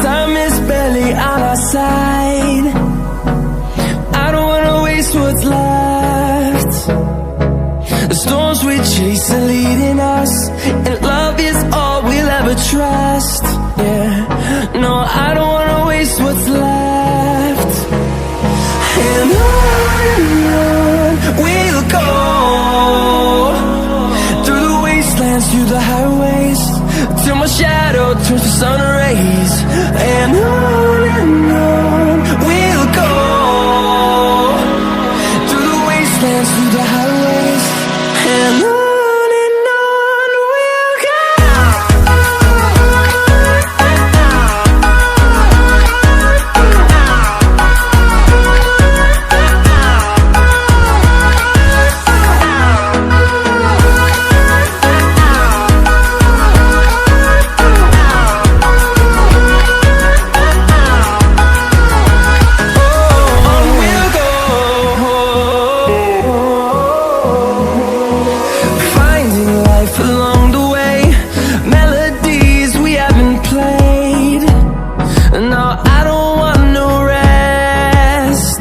Time is barely on our side. I don't wanna waste what's left. The storms we chase are leading us, and love is all we'll ever trust. Yeah, no, I don't wanna waste what's left. And on we'll go, through the wastelands, through the highways, till my shadow turns to sun rays. And on we'll go, through the wastelands, through the highways, and on we'll go. Along the way, melodies we haven't played. No, I don't want no rest.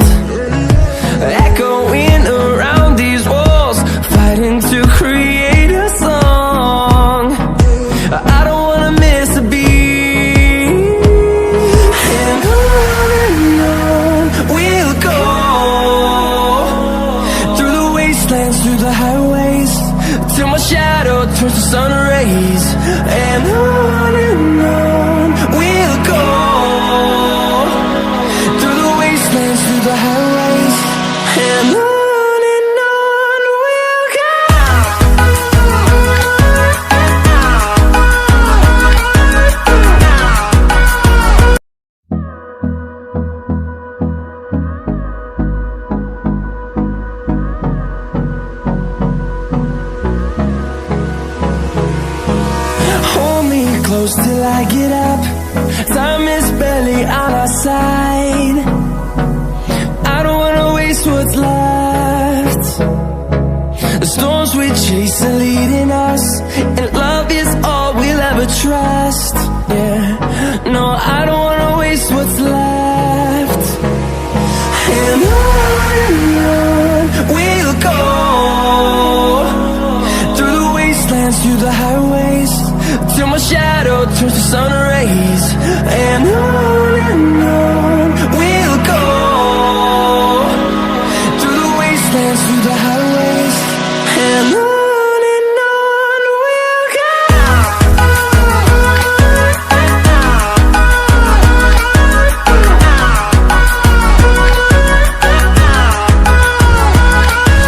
Echoing around these walls, fighting to create a song. I don't wanna miss a beat. And on we'll go, through the wastelands, through the highways, till my shadow turns to sun rays. And on we'll go, through the wastelands, through the highways, and on we'll go. Hold me close till I get up. Time is barely on our side. I don't wanna waste what's left. The storms we chase are leading us, and love is all we'll ever trust. Yeah, no, I don't wanna waste what's left. And on we'll go, through the wastelands, through the highways, till my shadow turns to sun rays. And on we'll go, through the wastelands, through the highways, and on.